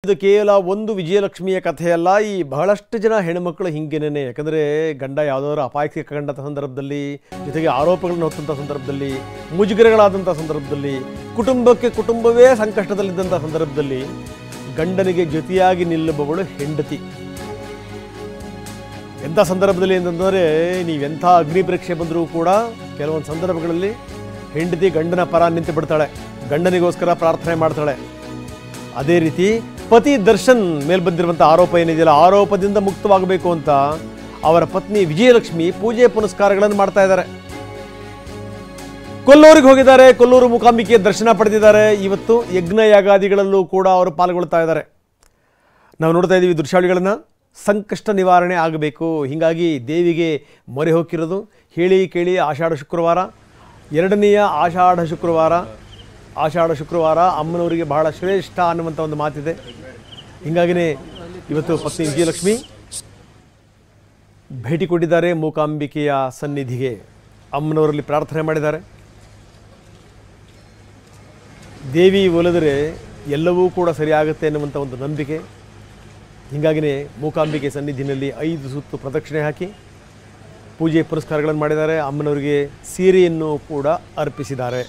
ಇದು ಕೇವಲ ಒಂದು ವಿಜಯಲಕ್ಷ್ಮಿಯ ಕಥೆಯಲ್ಲ. ಈ ಬಹಳಷ್ಟು ಜನ ಹೆಣ್ಣುಮಕ್ಕಳು ಹಿಂಗೇನೆ. ಯಾಕಂದರೆ ಗಂಡ ಯಾವುದಾದ್ರು ಅಪಾಯಕ್ಕೆ ಸಿಕ್ಕಂಥ ಸಂದರ್ಭದಲ್ಲಿ, ಜೊತೆಗೆ ಆರೋಪಗಳನ್ನು ಹೊತ್ತಂಥ ಸಂದರ್ಭದಲ್ಲಿ, ಮುಜುಗರಗಳಾದಂಥ ಸಂದರ್ಭದಲ್ಲಿ, ಕುಟುಂಬವೇ ಸಂಕಷ್ಟದಲ್ಲಿದ್ದಂಥ ಸಂದರ್ಭದಲ್ಲಿ ಗಂಡನಿಗೆ ಜೊತೆಯಾಗಿ ನಿಲ್ಲುವವಳು ಹೆಂಡತಿ. ಎಂಥ ಸಂದರ್ಭದಲ್ಲಿ ಅಂತಂದರೆ, ನೀವೆಂಥ ಅಗ್ನಿ ಪರೀಕ್ಷೆ ಬಂದರೂ ಕೂಡ ಕೆಲವೊಂದು ಸಂದರ್ಭಗಳಲ್ಲಿ ಹೆಂಡತಿ ಗಂಡನ ಪರ ನಿಂತು ಬಿಡ್ತಾಳೆ, ಗಂಡನಿಗೋಸ್ಕರ ಪ್ರಾರ್ಥನೆ ಮಾಡ್ತಾಳೆ. ಅದೇ ರೀತಿ ಪತಿ ದರ್ಶನ್ ಮೇಲೆ ಬಂದಿರುವಂಥ ಆರೋಪ ಏನಿದೆಯಲ್ಲ, ಆರೋಪದಿಂದ ಮುಕ್ತವಾಗಬೇಕು ಅಂತ ಅವರ ಪತ್ನಿ ವಿಜಯಲಕ್ಷ್ಮಿ ಪೂಜೆ ಪುನಸ್ಕಾರಗಳನ್ನು ಮಾಡ್ತಾ ಇದ್ದಾರೆ. ಕೊಲ್ಲೂರಿಗೆ ಹೋಗಿದ್ದಾರೆ, ಕೊಲ್ಲೂರು ಮೂಕಾಂಬಿಕೆಯ ದರ್ಶನ ಪಡೆದಿದ್ದಾರೆ. ಇವತ್ತು ಯಜ್ಞ ಯಾಗಾದಿಗಳಲ್ಲೂ ಕೂಡ ಅವರು ಪಾಲ್ಗೊಳ್ತಾ ಇದ್ದಾರೆ. ನಾವು ನೋಡ್ತಾ ಇದ್ದೀವಿ ದೃಶ್ಯಾವಳಿಗಳನ್ನು. ಸಂಕಷ್ಟ ನಿವಾರಣೆ ಆಗಬೇಕು, ಹೀಗಾಗಿ ದೇವಿಗೆ ಮೊರೆ ಹೋಗಿರೋದು. ಹೇಳಿ ಕೇಳಿ ಆಷಾಢ ಶುಕ್ರವಾರ, ಎರಡನೆಯ ಆಷಾಢ ಶುಕ್ರವಾರ ಅಮ್ಮನವರಿಗೆ ಬಹಳ ಶ್ರೇಷ್ಠ ಅನ್ನುವಂಥ ಒಂದು ಮಾತಿದೆ. ಹೀಗಾಗಿಯೇ ಇವತ್ತು ಪತ್ನಿ ವಿಜಯಲಕ್ಷ್ಮಿ ಭೇಟಿ ಕೊಟ್ಟಿದ್ದಾರೆ ಮೂಕಾಂಬಿಕೆಯ ಸನ್ನಿಧಿಗೆ. ಅಮ್ಮನವರಲ್ಲಿ ಪ್ರಾರ್ಥನೆ ಮಾಡಿದ್ದಾರೆ. ದೇವಿ ಒಲಿದರೆ ಎಲ್ಲವೂ ಕೂಡ ಸರಿಯಾಗುತ್ತೆ ಎನ್ನುವಂಥ ಒಂದು ನಂಬಿಕೆ. ಹೀಗಾಗಿಯೇ ಮೂಕಾಂಬಿಕೆ ಸನ್ನಿಧಿನಲ್ಲಿ 5 ಸುತ್ತು ಪ್ರದಕ್ಷಿಣೆ ಹಾಕಿ ಪೂಜೆ ಪುರಸ್ಕಾರಗಳನ್ನು ಮಾಡಿದ್ದಾರೆ. ಅಮ್ಮನವರಿಗೆ ಸೀರೆಯನ್ನು ಕೂಡ ಅರ್ಪಿಸಿದ್ದಾರೆ.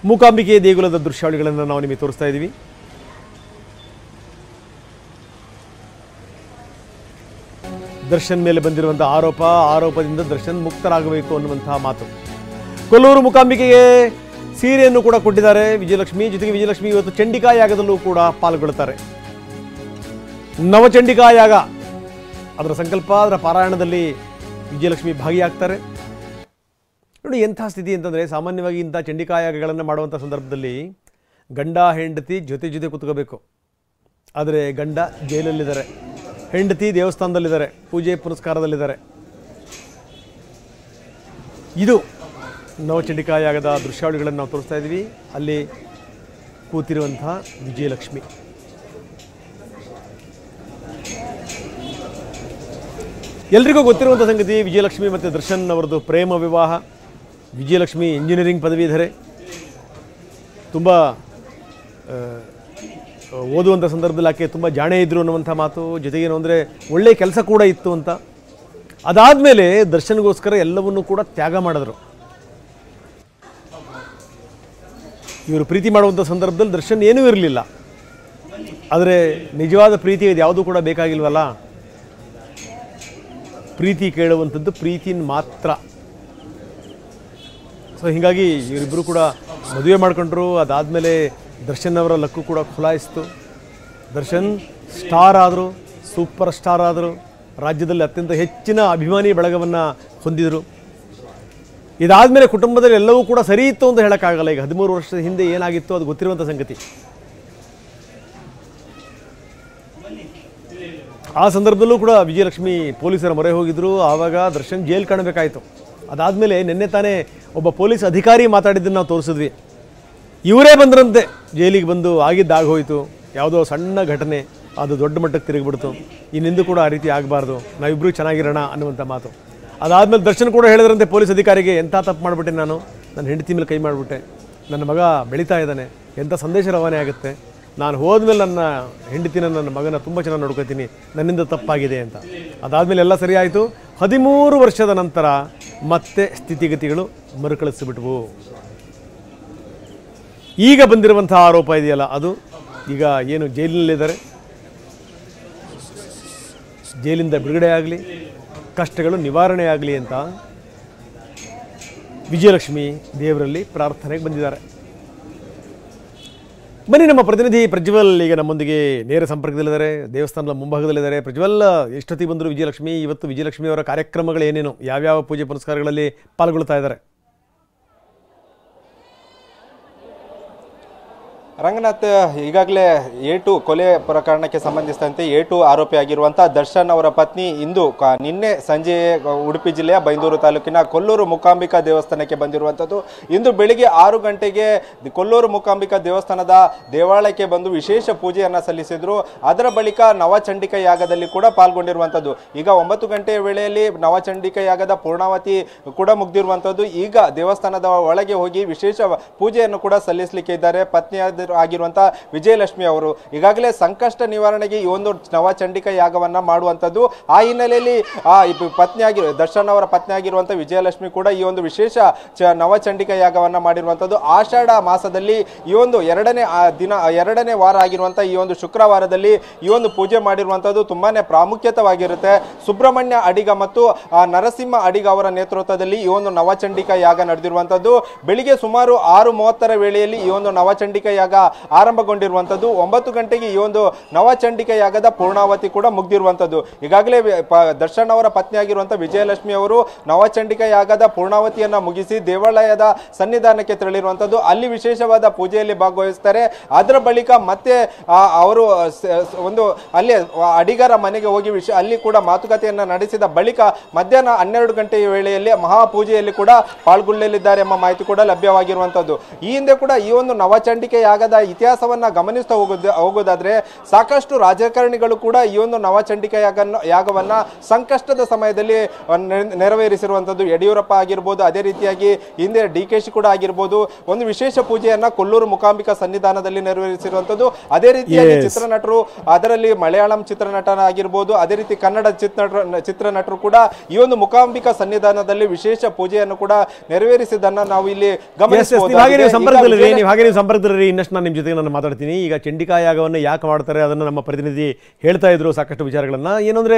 ಮೂಕಾಂಬಿಕೆ ದೇಗುಲದ ದೃಶ್ಯಾವಳಿಗಳನ್ನು ನಾವು ನಿಮಗೆ ತೋರಿಸ್ತಾ ಇದ್ದೀವಿ. ದರ್ಶನ್ ಮೇಲೆ ಬಂದಿರುವಂಥ ಆರೋಪದಿಂದ ದರ್ಶನ್ ಮುಕ್ತರಾಗಬೇಕು ಅನ್ನುವಂತಹ ಮಾತು. ಕೊಲ್ಲೂರು ಮೂಕಾಂಬಿಕೆಗೆ ಸೀರೆಯನ್ನು ಕೂಡ ಕೊಟ್ಟಿದ್ದಾರೆ ವಿಜಯಲಕ್ಷ್ಮಿ. ಜೊತೆಗೆ ವಿಜಯಲಕ್ಷ್ಮಿ ಇವತ್ತು ಚಂಡಿಕಾ ಯಾಗದಲ್ಲೂ ಕೂಡ ಪಾಲ್ಗೊಳ್ಳುತ್ತಾರೆ. ನವಚಂಡಿಕಾ ಯಾಗ, ಅದರ ಸಂಕಲ್ಪ, ಅದರ ಪಾರಾಯಣದಲ್ಲಿ ವಿಜಯಲಕ್ಷ್ಮಿ ಭಾಗಿಯಾಗ್ತಾರೆ. ನೋಡಿ ಎಂಥ ಸ್ಥಿತಿ ಅಂತಂದರೆ, ಸಾಮಾನ್ಯವಾಗಿ ಇಂಥ ಚಂಡಿಕಾಯಾಗಗಳನ್ನು ಮಾಡುವಂಥ ಸಂದರ್ಭದಲ್ಲಿ ಗಂಡ ಹೆಂಡತಿ ಜೊತೆ ಕೂತ್ಕೋಬೇಕು. ಆದರೆ ಗಂಡ ಜೈಲಲ್ಲಿದ್ದಾರೆ, ಹೆಂಡತಿ ದೇವಸ್ಥಾನದಲ್ಲಿದ್ದಾರೆ, ಪೂಜೆ ಪುನಸ್ಕಾರದಲ್ಲಿದ್ದಾರೆ. ಇದು ನವಚಂಡಿಕಾಯಾಗದ ದೃಶ್ಯಾವಳಿಗಳನ್ನು ನಾವು ತೋರಿಸ್ತಾ ಇದ್ದೀವಿ. ಅಲ್ಲಿ ಕೂತಿರುವಂಥ ವಿಜಯಲಕ್ಷ್ಮಿ. ಎಲ್ರಿಗೂ ಗೊತ್ತಿರುವಂಥ ಸಂಗತಿ, ವಿಜಯಲಕ್ಷ್ಮಿ ಮತ್ತು ದರ್ಶನ್ ಅವರದ್ದು ಪ್ರೇಮ ವಿವಾಹ. ವಿಜಯಲಕ್ಷ್ಮಿ ಇಂಜಿನಿಯರಿಂಗ್ ಪದವೀಧರೆ, ತುಂಬ ಓದುವಂಥ ಸಂದರ್ಭದಲ್ಲಿ ಆಕೆ ತುಂಬ ಜಾಣೆ ಇದ್ದರು ಅನ್ನುವಂಥ ಮಾತು. ಜೊತೆಗೇನು ಅಂದರೆ ಒಳ್ಳೆಯ ಕೆಲಸ ಕೂಡ ಇತ್ತು ಅಂತ. ಅದಾದಮೇಲೆ ದರ್ಶನ್ಗೋಸ್ಕರ ಎಲ್ಲವನ್ನೂ ಕೂಡ ತ್ಯಾಗ ಮಾಡಿದ್ರು. ಇವರು ಪ್ರೀತಿ ಮಾಡುವಂಥ ಸಂದರ್ಭದಲ್ಲಿ ದರ್ಶನ್ ಏನೂ ಇರಲಿಲ್ಲ. ಆದರೆ ನಿಜವಾದ ಪ್ರೀತಿ ಇದು ಯಾವುದೂ ಕೂಡ ಬೇಕಾಗಿಲ್ವಲ್ಲ. ಪ್ರೀತಿ ಕೇಳುವಂಥದ್ದು ಪ್ರೀತಿನ ಮಾತ್ರ. ಸೊ ಹೀಗಾಗಿ ಇವರಿಬ್ಬರು ಕೂಡ ಮದುವೆ ಮಾಡ್ಕೊಂಡ್ರು. ಅದಾದಮೇಲೆ ದರ್ಶನ್ ಅವರ ಲಕ್ಕು ಕೂಡ ಖುಲಾಯಿಸ್ತು. ದರ್ಶನ್ ಸ್ಟಾರ್ ಆದರು, ಸೂಪರ್ ಸ್ಟಾರ್ ಆದರು. ರಾಜ್ಯದಲ್ಲಿ ಅತ್ಯಂತ ಹೆಚ್ಚಿನ ಅಭಿಮಾನಿ ಬಳಗವನ್ನು ಹೊಂದಿದರು. ಇದಾದಮೇಲೆ ಕುಟುಂಬದಲ್ಲಿ ಎಲ್ಲವೂ ಕೂಡ ಸರಿ ಇತ್ತು ಅಂತ ಹೇಳೋಕ್ಕಾಗಲ್ಲ. ಈಗ 13 ವರ್ಷದ ಹಿಂದೆ ಏನಾಗಿತ್ತು ಅದು ಗೊತ್ತಿರುವಂಥ ಸಂಗತಿ. ಆ ಸಂದರ್ಭದಲ್ಲೂ ಕೂಡ ವಿಜಯಲಕ್ಷ್ಮಿ ಪೊಲೀಸರ ಮೊರೆ ಹೋಗಿದ್ದರು. ಆವಾಗ ದರ್ಶನ್ ಜೈಲು ಕಾಣಬೇಕಾಯಿತು. ಅದಾದಮೇಲೆ ನಿನ್ನೆ ತಾನೇ ಒಬ್ಬ ಪೊಲೀಸ್ ಅಧಿಕಾರಿ ಮಾತಾಡಿದ್ದನ್ನು ನಾವು ತೋರಿಸಿದ್ವಿ. ಇವರೇ ಬಂದ್ರಂತೆ ಜೈಲಿಗೆ ಬಂದು ಆಗಿದ್ದಾಗೋಯಿತು, ಯಾವುದೋ ಸಣ್ಣ ಘಟನೆ ಅದು ದೊಡ್ಡ ಮಟ್ಟಕ್ಕೆ ತಿರುಗಿಬಿಡ್ತು, ಇನ್ನೆಂದೂ ಕೂಡ ಆ ರೀತಿ ಆಗಬಾರ್ದು, ನಾವಿಬ್ಬರೂ ಚೆನ್ನಾಗಿರೋಣ ಅನ್ನುವಂಥ ಮಾತು. ಅದಾದಮೇಲೆ ದರ್ಶನ್ ಕೂಡ ಹೇಳಿದ್ರಂತೆ ಪೊಲೀಸ್ ಅಧಿಕಾರಿಗೆ, ಎಂಥ ತಪ್ಪು ಮಾಡಿಬಿಟ್ಟೆ ನಾನು, ನನ್ನ ಹೆಂಡತಿ ಮೇಲೆ ಕೈ ಮಾಡಿಬಿಟ್ಟೆ, ನನ್ನ ಮಗ ಬೆಳೀತಾ ಇದ್ದಾನೆ, ಎಂಥ ಸಂದೇಶ ರವಾನೆ ಆಗುತ್ತೆ, ನಾನು ಹೋದ್ಮೇಲೆ ನನ್ನ ಹೆಂಡತಿನ ನನ್ನ ಮಗನ ತುಂಬ ಚೆನ್ನಾಗಿ ನೋಡ್ಕೊತೀನಿ, ನನ್ನಿಂದ ತಪ್ಪಾಗಿದೆ ಅಂತ. ಅದಾದಮೇಲೆ ಎಲ್ಲ ಸರಿಯಾಯಿತು. 13 ವರ್ಷದ ನಂತರ ಮತ್ತೆ ಸ್ಥಿತಿಗತಿಗಳು ಮರುಕಳಿಸಿಬಿಟ್ವು. ಈಗ ಬಂದಿರುವಂಥ ಆರೋಪ ಇದೆಯಲ್ಲ, ಅದು ಈಗ ಏನು ಜೈಲಿನಲ್ಲಿದ್ದಾರೆ, ಜೈಲಿಂದ ಬಿಡುಗಡೆ ಆಗಲಿ, ಕಷ್ಟಗಳು ನಿವಾರಣೆ ಆಗಲಿ ಅಂತ ವಿಜಯಲಕ್ಷ್ಮಿ ದೇವರಲ್ಲಿ ಪ್ರಾರ್ಥನೆಗೆ ಬಂದಿದ್ದಾರೆ. ಬನ್ನಿ, ನಮ್ಮ ಪ್ರತಿನಿಧಿ ಪ್ರಜ್ವಲ್ ಈಗ ನಮ್ಮೊಂದಿಗೆ ನೇರ ಸಂಪರ್ಕದಲ್ಲಿದ್ದಾರೆ, ದೇವಸ್ಥಾನದ ಮುಂಭಾಗದಲ್ಲಿದ್ದಾರೆ. ಪ್ರಜ್ವಲ್, ಎಷ್ಟೊತ್ತಿಗೆ ಬಂದರು ವಿಜಯಲಕ್ಷ್ಮಿ? ಇವತ್ತು ವಿಜಯಲಕ್ಷ್ಮಿ ಅವರ ಕಾರ್ಯಕ್ರಮಗಳು ಏನೇನು, ಯಾವ್ಯಾವ ಪೂಜೆ ಪುನಸ್ಕಾರಗಳಲ್ಲಿ ಪಾಲ್ಗೊಳ್ತಾ ಇದ್ದಾರೆ? ರಂಗನಾಥ್, ಈಗಾಗಲೇ A2 ಕೊಲೆ ಪ್ರಕರಣಕ್ಕೆ ಸಂಬಂಧಿಸಿದಂತೆ A2 ಆರೋಪಿ ಆಗಿರುವಂತಹ ದರ್ಶನ್ ಅವರ ಪತ್ನಿ ಇಂದು ನಿನ್ನೆ ಸಂಜೆ ಉಡುಪಿ ಜಿಲ್ಲೆಯ ಬೈಂದೂರು ತಾಲೂಕಿನ ಕೊಲ್ಲೂರು ಮೂಕಾಂಬಿಕಾ ದೇವಸ್ಥಾನಕ್ಕೆ ಬಂದಿರುವಂಥದ್ದು. ಇಂದು ಬೆಳಿಗ್ಗೆ 6 ಗಂಟೆಗೆ ಕೊಲ್ಲೂರು ಮೂಕಾಂಬಿಕಾ ದೇವಸ್ಥಾನದ ದೇವಾಲಯಕ್ಕೆ ಬಂದು ವಿಶೇಷ ಪೂಜೆಯನ್ನು ಸಲ್ಲಿಸಿದ್ರು. ಅದರ ಬಳಿಕ ನವಚಂಡಿಕಾ ಯಾಗದಲ್ಲಿ ಕೂಡ ಪಾಲ್ಗೊಂಡಿರುವಂಥದ್ದು. ಈಗ 9 ಗಂಟೆಯ ವೇಳೆಯಲ್ಲಿ ನವಚಂಡಿಕಾ ಯಾಗದ ಪೂರ್ಣಾವತಿ ಕೂಡ ಮುಗ್ದಿರುವಂಥದ್ದು. ಈಗ ದೇವಸ್ಥಾನದ ಒಳಗೆ ಹೋಗಿ ವಿಶೇಷ ಪೂಜೆಯನ್ನು ಕೂಡ ಸಲ್ಲಿಸಲಿಕ್ಕೆ ಇದ್ದಾರೆ ಪತ್ನಿ ಆಗಿರುವಂತಹ ವಿಜಯಲಕ್ಷ್ಮಿ ಅವರು. ಈಗಾಗಲೇ ಸಂಕಷ್ಟ ನಿವಾರಣೆಗೆ ಈ ಒಂದು ನವಚಂಡಿಕಾ ಯಾಗವನ್ನ ಮಾಡುವಂತದ್ದು. ಆ ಹಿನ್ನೆಲೆಯಲ್ಲಿ ದರ್ಶನ್ ಅವರ ಪತ್ನಿ ಆಗಿರುವಂತಹ ವಿಜಯಲಕ್ಷ್ಮಿ ಕೂಡ ಈ ಒಂದು ವಿಶೇಷ ನವಚಂಡಿಕಾ ಯಾಗವನ್ನ ಮಾಡಿರುವಂತದ್ದು. ಆಷಾಢ ಮಾಸದಲ್ಲಿ ಈ ಒಂದು ಎರಡನೇ ವಾರ ಆಗಿರುವಂತಹ ಈ ಒಂದು ಶುಕ್ರವಾರದಲ್ಲಿ ಈ ಒಂದು ಪೂಜೆ ಮಾಡಿರುವಂತದ್ದು ತುಂಬಾನೇ ಪ್ರಾಮುಖ್ಯತವಾಗಿರುತ್ತೆ. ಸುಬ್ರಹ್ಮಣ್ಯ ಅಡಿಗ ಮತ್ತು ನರಸಿಂಹ ಅಡಿಗ ಅವರ ನೇತೃತ್ವದಲ್ಲಿ ಈ ಒಂದು ನವಚಂಡಿಕಾ ಯಾಗ ನಡೆದಿರುವಂತದ್ದು. ಬೆಳಿಗ್ಗೆ ಸುಮಾರು 6:30 ವೇಳೆಯಲ್ಲಿ ಈ ಒಂದು ನವಚಂಡಿಕಾ ಯಾಗ ಆರಂಭಗೊಂಡಿರುವಂತದ್ದು. 9 ಗಂಟೆಗೆ ಈ ಒಂದು ನವಚಂಡಿಕಾ ಯಾಗದ ಪೂರ್ಣಾವತಿ ಕೂಡ ಮುಗ್ದಿರುವಂತದ್ದು. ಈಗಾಗಲೇ ದರ್ಶನ್ ಅವರ ಪತ್ನಿಯಾಗಿರುವಂತಹ ವಿಜಯಲಕ್ಷ್ಮಿ ಅವರು ನವಚಂಡಿಕಾ ಯಾಗದ ಪೂರ್ಣಾವತಿಯನ್ನ ಮುಗಿಸಿ ದೇವಾಲಯದ ಸನ್ನಿಧಾನಕ್ಕೆ ತೆರಳಿರುವಂತದ್ದು. ಅಲ್ಲಿ ವಿಶೇಷವಾದ ಪೂಜೆಯಲ್ಲಿ ಭಾಗವಹಿಸ್ತಾರೆ. ಅದರ ಬಳಿಕ ಮತ್ತೆ ಅವರು ಒಂದು ಅಲ್ಲಿ ಅಡಿಗರ ಮನೆಗೆ ಹೋಗಿ ಅಲ್ಲಿ ಕೂಡ ಮಾತುಕತೆಯನ್ನ ನಡೆಸಿದ ಬಳಿಕ ಮಧ್ಯಾಹ್ನ 12 ಗಂಟೆಯ ವೇಳೆಯಲ್ಲಿ ಮಹಾಪೂಜೆಯಲ್ಲಿ ಕೂಡ ಪಾಲ್ಗೊಳ್ಳಲಿದ್ದಾರೆ ಎಂಬ ಮಾಹಿತಿ ಕೂಡ ಲಭ್ಯವಾಗಿರುವಂತದ್ದು. ಈ ಹಿಂದೆ ಕೂಡ ಈ ಒಂದು ನವಚಂಡಿಕೆ ಯಾಗದ ಇತಿಹಾಸವನ್ನ ಗಮನಿಸ್ತಾ ಹೋಗೋದಾದ್ರೆ ಸಾಕಷ್ಟು ರಾಜಕಾರಣಿಗಳು ಕೂಡ ಈ ಒಂದು ನವಚಂಡಿಕೆ ಯಾಗವನ್ನ ಸಂಕಷ್ಟದ ಸಮಯದಲ್ಲಿ ನೆರವೇರಿಸಿರುವಂತದ್ದು. ಯಡಿಯೂರಪ್ಪ ಆಗಿರ್ಬೋದು, ಅದೇ ರೀತಿಯಾಗಿ ಹಿಂದೆ DKಶಿ ಕೂಡ ಆಗಿರ್ಬೋದು, ಒಂದು ವಿಶೇಷ ಪೂಜೆಯನ್ನ ಕೊಲ್ಲೂರು ಮೂಕಾಂಬಿಕಾ ಸನ್ನಿಧಾನದಲ್ಲಿ ನೆರವೇರಿಸಿರುವಂತದ್ದು. ಅದೇ ರೀತಿಯಾಗಿ ಚಿತ್ರನಟರು, ಅದರಲ್ಲಿ ಮಲಯಾಳಂ ಚಿತ್ರನಟನಾಗಿರ್ಬೋದು, ಅದೇ ರೀತಿ ಕನ್ನಡ ಚಿತ್ರನಟರು ಕೂಡ ಈ ಒಂದು ಮೂಕಾಂಬಿಕಾ ಸನ್ನಿಧಾನದಲ್ಲಿ ವಿಶೇಷ ಪೂಜೆಯನ್ನು ಕೂಡ ನೆರವೇರಿಸಿದ್ದನ್ನ ನಾವು ಇಲ್ಲಿ ಗಮನಿಸಬಹುದು. ಸಂಪರ್ಕದಲ್ಲಿ ಇನ್ನಷ್ಟು ನಾನು ನಿಮ್ಮ ಜೊತೆಗೆ ನಾನು ಮಾತಾಡ್ತೀನಿ. ಈಗ ಚಂಡಿಕಾ ಯಾಗವನ್ನು ಯಾಕೆ ಮಾಡ್ತಾರೆ ಅದನ್ನು ನಮ್ಮ ಪ್ರತಿನಿಧಿ ಹೇಳ್ತಾ ಇದ್ರು ಸಾಕಷ್ಟು ವಿಚಾರಗಳನ್ನ. ಏನಂದ್ರೆ